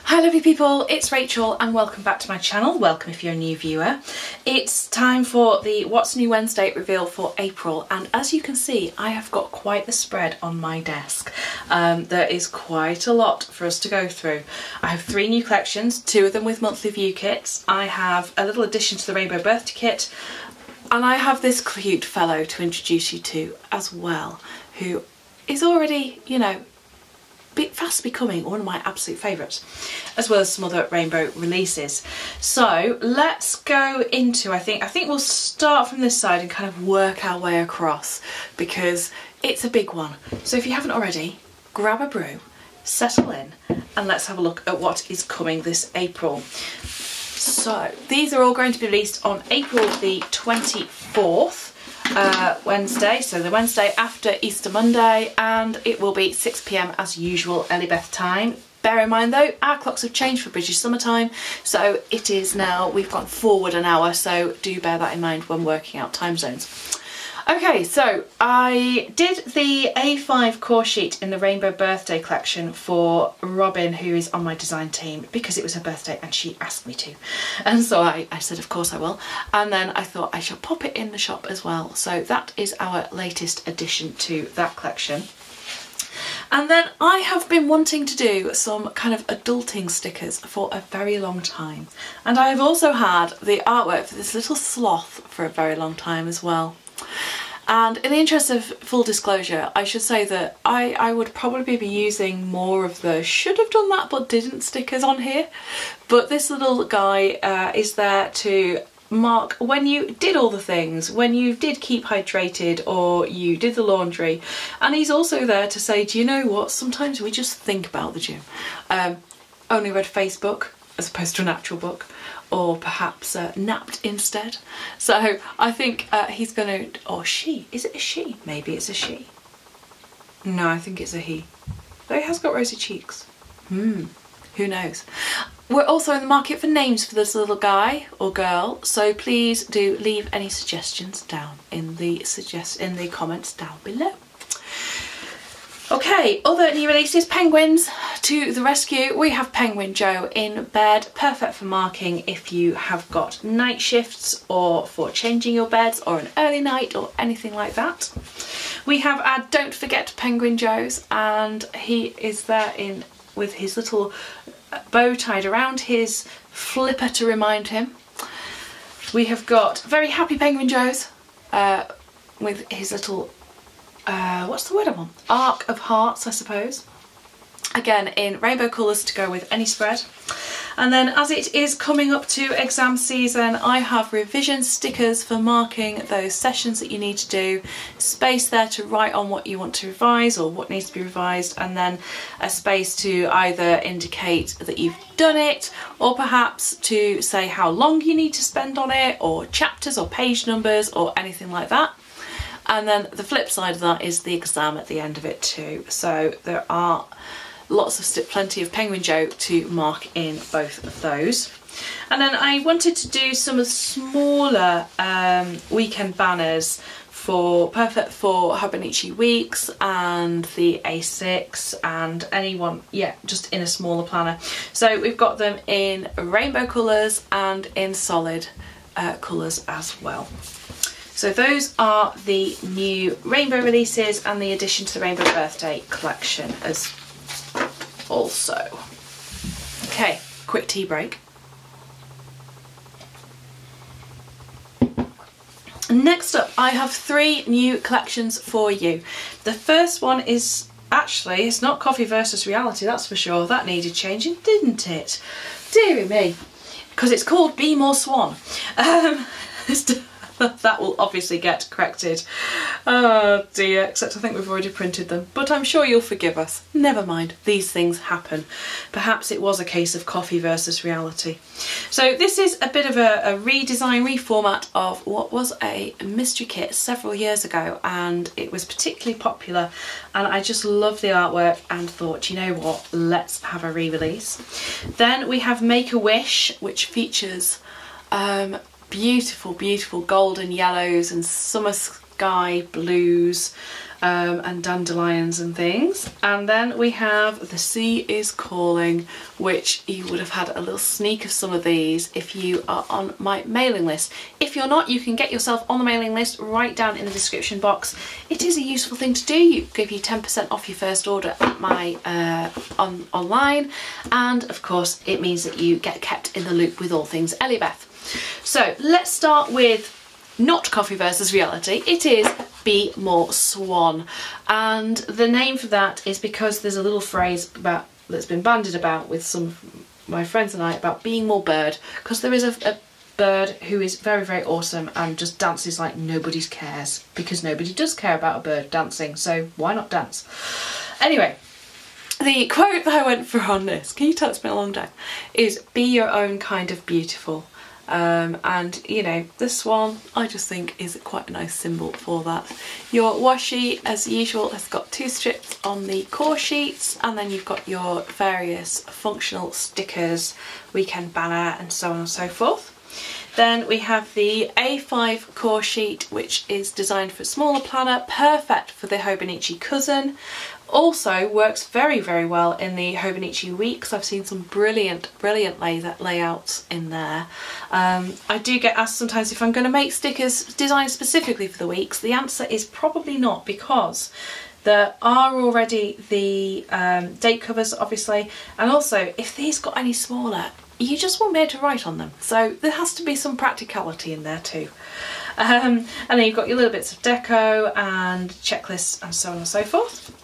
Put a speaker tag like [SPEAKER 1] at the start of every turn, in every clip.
[SPEAKER 1] Hi lovely people, it's Rachel and welcome back to my channel. Welcome if you're a new viewer. It's time for the What's New Wednesday reveal for April, and as you can see I have got quite the spread on my desk. There is quite a lot for us to go through. I have 3 new collections, 2 of them with monthly view kits. I have a little addition to the Rainbow Birthday Kit, and I have this cute fellow to introduce you to as well, who is already, you know, fast becoming one of my absolute favourites, as well as some other rainbow releases. So let's go into, I think we'll start from this side and kind of work our way across because it's a big one. So if you haven't already, grab a brew, settle in, and let's have a look at what is coming this April. So these are all going to be released on April the 24th. Wednesday, so the Wednesday after Easter Monday, and it will be 6 PM as usual, EllieBeth time. Bear in mind though, our clocks have changed for British summertime, so it is now, we've gone forward an hour, so do bear that in mind when working out time zones. Okay, so I did the A5 core sheet in the Rainbow Birthday collection for Robyn, who is on my design team, because it was her birthday and she asked me to. And so I said, of course I will. And then I thought I shall pop it in the shop as well. So that is our latest addition to that collection. And then I have been wanting to do some kind of adulting stickers for a very long time. And I have also had the artwork for this little sloth for a very long time as well. And in the interest of full disclosure, I should say that I would probably be using more of the should have done that but didn't stickers on here. But this little guy is there to mark when you did all the things, when you did keep hydrated or you did the laundry. And he's also there to say, do you know what, sometimes we just think about the gym. Only read Facebook as opposed to an actual book, or perhaps napped instead. So I think he's gonna, or she, is it a she? Maybe it's a she. No, I think it's a he. Though he has got rosy cheeks. Who knows? We're also in the market for names for this little guy or girl, so please do leave any suggestions down in the comments down below. Okay, other new releases, penguins to the rescue. We have Penguin Joe in bed, perfect for marking if you have got night shifts or for changing your beds or an early night or anything like that. We have our Don't Forget Penguin Joes, and he is there in with his little bow tied around his flipper to remind him. We have got Very Happy Penguin Joes with his little what's the word I want? Arc of Hearts, I suppose. Again, in rainbow colours to go with any spread. And then as it is coming up to exam season, I have revision stickers for marking those sessions that you need to do. Space there to write on what you want to revise or what needs to be revised, and then a space to either indicate that you've done it or perhaps to say how long you need to spend on it, or chapters or page numbers or anything like that. And then the flip side of that is the exam at the end of it too. So there are plenty of Penguin Joe to mark in both of those. And then I wanted to do some of the smaller weekend banners for perfect for Hobonichi Weeks and the A6 and anyone, yeah, just in a smaller planner. So we've got them in rainbow colours and in solid colours as well. So those are the new rainbow releases and the addition to the Rainbow Birthday collection as also. Okay, quick tea break. Next up, I have 3 new collections for you. The first one is actually, it's not Coffee versus Reality, that's for sure. That needed changing, didn't it? Dear me. Because it's called Be More Swan. That will obviously get corrected. Oh dear, except I think we've already printed them. But I'm sure you'll forgive us. Never mind, these things happen. Perhaps it was a case of Coffee versus Reality. So this is a bit of a redesign, reformat of what was a mystery kit several years ago, and it was particularly popular, and I just loved the artwork and thought, you know what, let's have a re-release. Then we have Make a Wish, which features beautiful golden yellows and summer sky blues and dandelions and things. And then we have The Sea is Calling, which you would have had a little sneak of some of these if you are on my mailing list. If you're not, you can get yourself on the mailing list right down in the description box. It is a useful thing to do. You give you 10% off your first order at my online, and of course it means that you get kept in the loop with all things EllieBeth. So let's start with not coffee versus reality. It is Be More Swan, and the name for that is because there's a little phrase about that's been bandied about with some of my friends and I about being more bird, because there is a bird who is very, very awesome and just dances like nobody cares, because nobody does care about a bird dancing, so why not dance? Anyway, the quote that I went for on this, can you tell it's been a long day, is be your own kind of beautiful. And you know, the swan I just think is quite a nice symbol for that. Your washi as usual has got 2 strips on the core sheets, and then you've got your various functional stickers, weekend banner and so on and so forth. Then we have the A5 core sheet, which is designed for a smaller planner, perfect for the Hobonichi cousin. Also works very, very well in the Hobonichi weeks. I've seen some brilliant layouts in there. I do get asked sometimes if I'm going to make stickers designed specifically for the weeks. The answer is probably not, because there are already the date covers obviously, and also if these got any smaller you just won't be able to write on them, so there has to be some practicality in there too. And then you've got your little bits of deco and checklists and so on and so forth.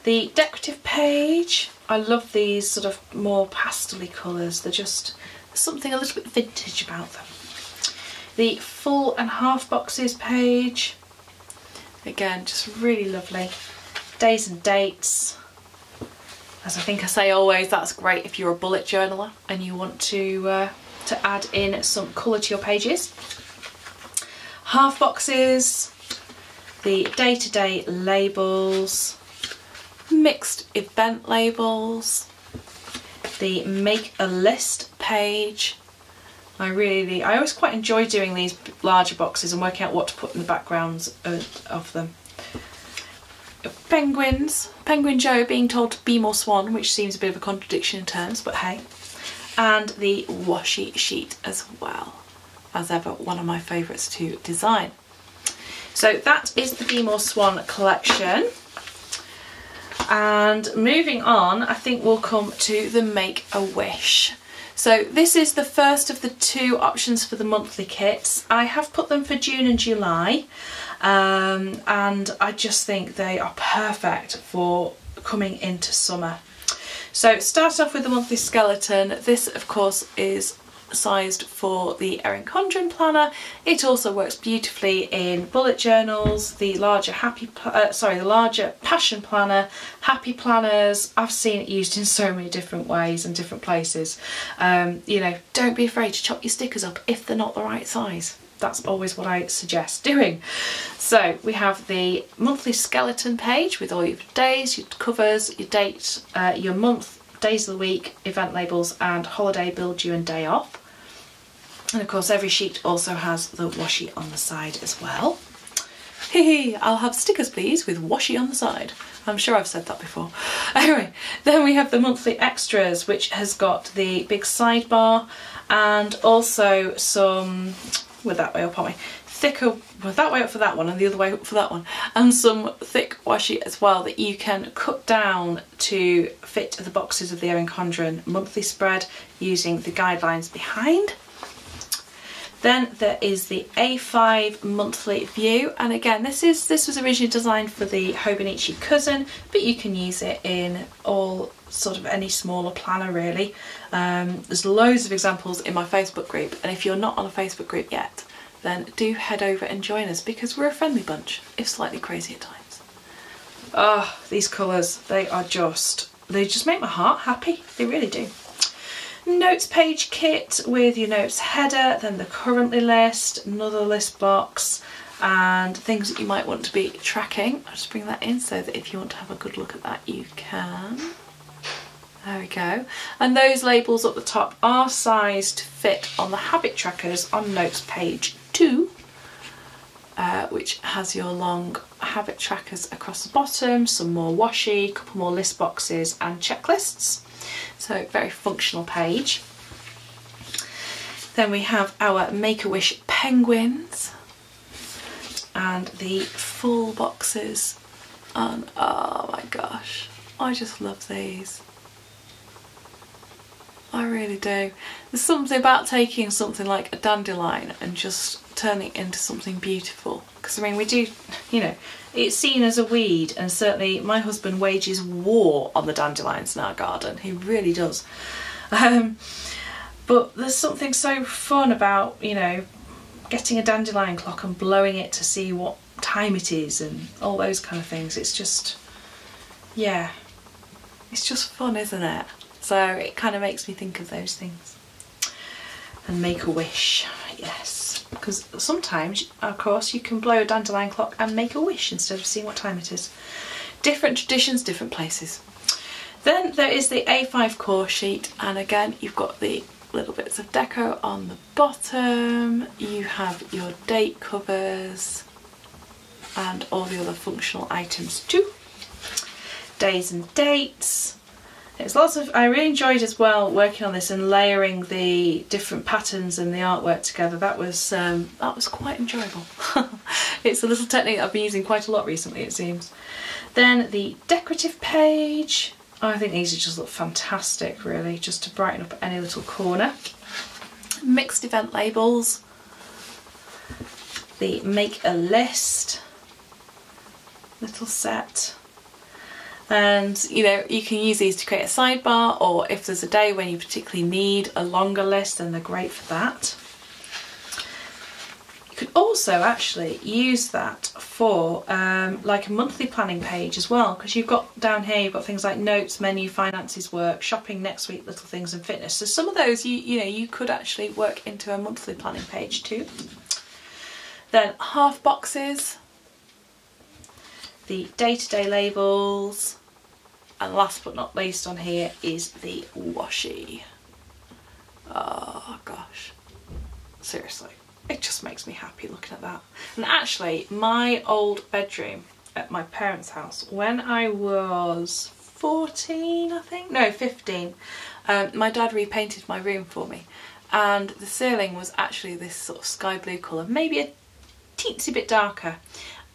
[SPEAKER 1] The decorative page, I love these sort of more pastel-y colours, they're just, there's something a little bit vintage about them. The full and half boxes page, again just really lovely. Days and dates, as I think I say always, that's great if you're a bullet journaler and you want to add in some colour to your pages. Half boxes, the day-to-day labels, mixed event labels, the make a list page. I always quite enjoy doing these larger boxes and working out what to put in the backgrounds of them. Penguins, Penguin Joe being told to be more swan, which seems a bit of a contradiction in terms, but hey. And the washi sheet as well, as ever one of my favourites to design. So that is the Be More Swan collection. And moving on, I think we'll come to the Make a Wish. So this is the first of the 2 options for the monthly kits. I have put them for June and July, and I just think they are perfect for coming into summer. So start off with the monthly skeleton. This of course is sized for the Erin Condren planner. It also works beautifully in bullet journals, the larger the larger passion planner, happy planners. I've seen it used in so many different ways and different places. You know, don't be afraid to chop your stickers up if they're not the right size. That's always what I suggest doing. So we have the monthly skeleton page with all your days, your covers, your date, your month, days of the week, event labels and holiday, bill due and day off. And of course every sheet also has the washi on the side as well. Hee, I'll have stickers please with washi on the side. I'm sure I've said that before. Anyway, then we have the monthly extras, which has got the big sidebar and also some, we're that way up, aren't we? Thicker, well, that way up for that one and the other way up for that one, and some thick washi as well that you can cut down to fit the boxes of the Erin Condren monthly spread using the guidelines behind. Then there is the A5 monthly view, and again this was originally designed for the Hobonichi cousin, but you can use it in all sort of any smaller planner really. There's loads of examples in my Facebook group, and if you're not on a Facebook group yet, then do head over and join us, because we're a friendly bunch, if slightly crazy at times. Oh, these colours, they just make my heart happy, they really do. Notes page kit with your notes header, then the currently list, another list box, and things that you might want to be tracking. I'll just bring that in so that if you want to have a good look at that you can. There we go. And those labels at the top are sized to fit on the habit trackers on notes page 2. which has your long habit trackers across the bottom, some more washi, a couple more list boxes and checklists. So very functional page. Then we have our Make-A-Wish penguins and the full boxes. And oh my gosh, I just love these. I really do. There's something about taking something like a dandelion and just turning it into something beautiful. Because I mean, we do, you know, it's seen as a weed, and certainly my husband wages war on the dandelions in our garden. He really does. But there's something so fun about, you know, getting a dandelion clock and blowing it to see what time it is and all those kind of things. It's just, yeah, it's just fun, isn't it? So it kind of makes me think of those things. And Make-A-Wish, yes. Because sometimes, of course, you can blow a dandelion clock and make a wish instead of seeing what time it is. Different traditions, different places. Then there is the A5 core sheet, and again you've got the little bits of deco on the bottom. You have your date covers and all the other functional items too. Days and dates. There's lots of, I really enjoyed as well working on this and layering the different patterns and the artwork together. That was quite enjoyable. It's a little technique I've been using quite a lot recently, it seems. Then the decorative page. Oh, I think these just look fantastic, really, just to brighten up any little corner. Mixed event labels. The make a list little set. And you know, you can use these to create a sidebar, or if there's a day when you particularly need a longer list, then they're great for that. You could also actually use that for like a monthly planning page as well, because you've got down here, you've got things like notes, menu, finances, work, shopping next week, little things and fitness. So some of those you know, you could actually work into a monthly planning page too. Then half boxes, the day-to-day labels, and last but not least on here is the washi. Oh gosh, seriously, it just makes me happy looking at that. And actually, my old bedroom at my parents' house, when I was 14, I think, no, 15, my dad repainted my room for me, and the ceiling was actually this sort of sky blue colour, maybe a teensy bit darker.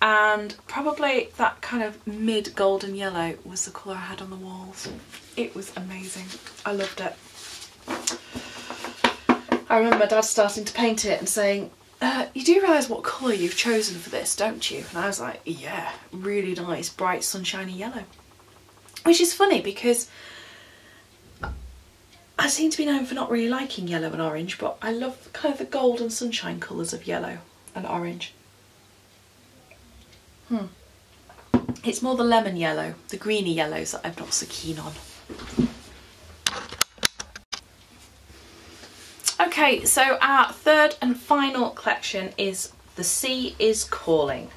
[SPEAKER 1] And probably that kind of mid golden yellow was the colour I had on the walls. It was amazing. I loved it. I remember my dad starting to paint it and saying, you do realise what colour you've chosen for this, don't you? And I was like, yeah, really nice, bright, sunshiny yellow. Which is funny because I seem to be known for not really liking yellow and orange, but I love kind of the golden sunshine colours of yellow and orange. It's more the lemon yellow, the greeny yellows that I'm not so keen on. Okay, so our third and final collection is The Sea is Calling.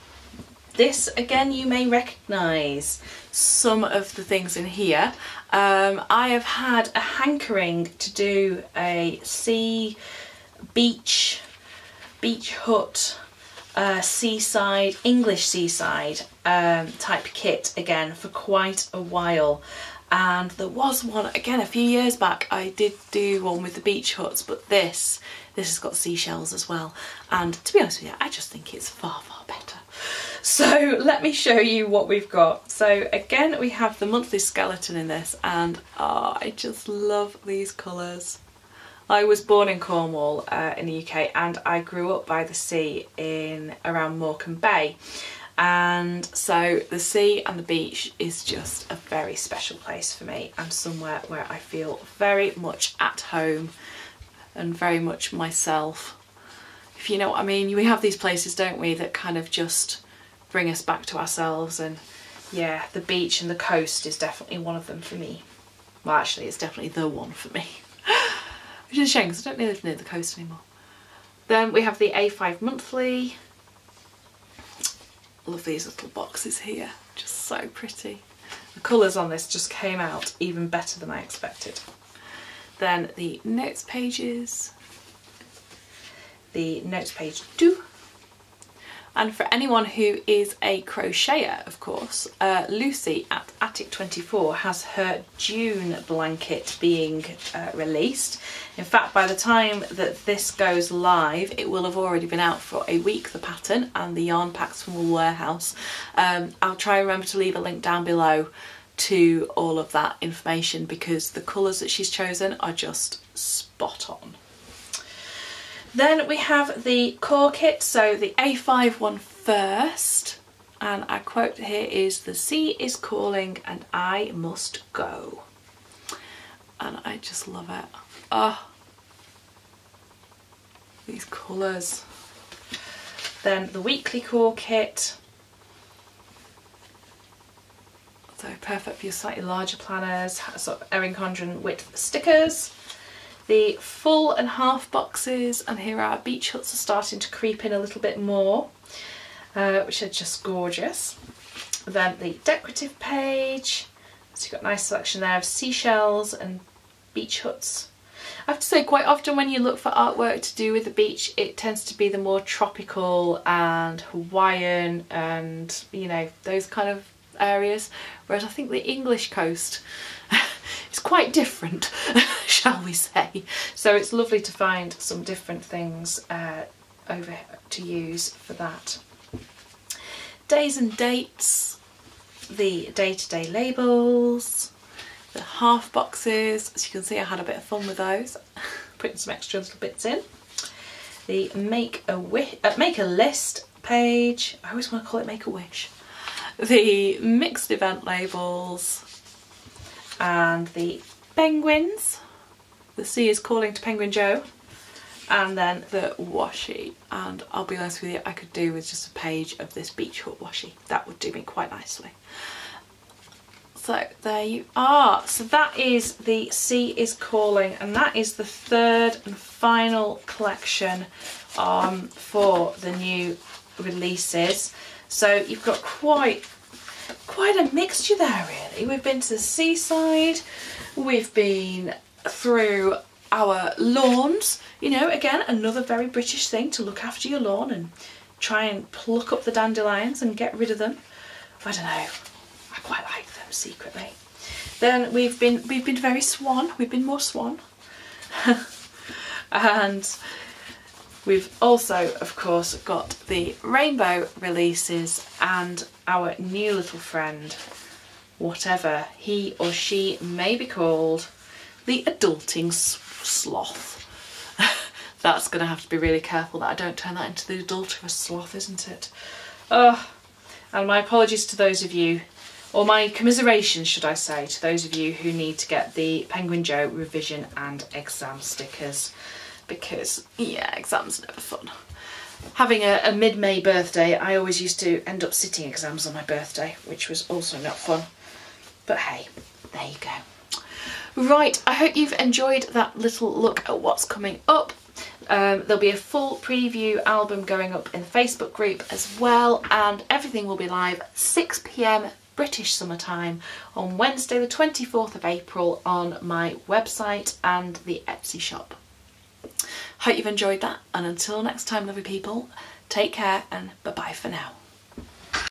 [SPEAKER 1] This, again, you may recognise some of the things in here. I have had a hankering to do a sea, beach hut, seaside, English seaside type kit again for quite a while, and there was one again a few years back. I did do one with the beach huts, but this has got seashells as well, and to be honest with you, I just think it's far better. So let me show you what we've got. So again, we have the monthly skeleton in this, and I just love these colours. I was born in Cornwall in the UK, and I grew up by the sea in around Morecambe Bay, and so the sea and the beach is just a very special place for me, and somewhere where I feel very much at home and very much myself, if you know what I mean. We have these places, don't we, that kind of just bring us back to ourselves, and yeah, the beach and the coast is definitely one of them for me. Well, actually, it's definitely the one for me. Which is a shame because I don't live near the coast anymore. Then we have the A5 monthly. Love these little boxes here, just so pretty. The colours on this just came out even better than I expected. Then the notes pages, the notes page 2, And for anyone who is a crocheter, of course, Lucy at Attic24 has her Dune blanket being released. In fact, by the time that this goes live, it will have already been out for a week, the pattern, and the yarn packs from Wool Warehouse. I'll try and remember to leave a link down below to all of that information because the colours that she's chosen are just spot on. Then we have the core kit, so the A5 one first, and our quote here is, "The sea is calling and I must go." And I just love it. Oh, these colours. Then the weekly core kit, so perfect for your slightly larger planners, sort of Erin Condren width stickers. The full and half boxes, and here our beach huts are starting to creep in a little bit more, which are just gorgeous. Then the decorative page, so you've got a nice selection there of seashells and beach huts. I have to say, quite often when you look for artwork to do with the beach, it tends to be the more tropical and Hawaiian and, you know, those kind of areas, whereas I think the English coast is quite different, shall we say. So it's lovely to find some different things over to use for that. Days and dates, the day-to-day labels, the half boxes. As you can see, I had a bit of fun with those, putting some extra little bits in. The make a list page. I always want to call it make a wish. The mixed event labels and the penguins. The sea is calling to Penguin Joe. And then the washi. And I'll be honest with you, I could do with just a page of this beach hut washi. That would do me quite nicely. So there you are. So that is the Sea is Calling, and that is the third and final collection for the new releases. So you've got quite a mixture there really. We've been to the seaside, we've been through our lawns, you know, again another very British thing, to look after your lawn and try and pluck up the dandelions and get rid of them. I don't know, I quite like them secretly. Then we've been very swan, we've been more swan. And we've also, of course, got the rainbow releases and our new little friend, whatever he or she may be called, the Adulting Sloth. That's going to have to be really careful that I don't turn that into the adulterous sloth, isn't it? Oh, and my apologies to those of you, or my commiserations should I say, to those of you who need to get the Penguin Joe revision and exam stickers. Because, yeah, exams are never fun. Having a mid-May birthday, I always used to end up sitting exams on my birthday, which was also not fun. But hey, there you go. Right, I hope you've enjoyed that little look at what's coming up. There'll be a full preview album going up in the Facebook group as well, and everything will be live 6 PM British summertime on Wednesday the 24th of April on my website and the Etsy shop. Hope you've enjoyed that, and until next time, lovely people, take care and bye-bye for now.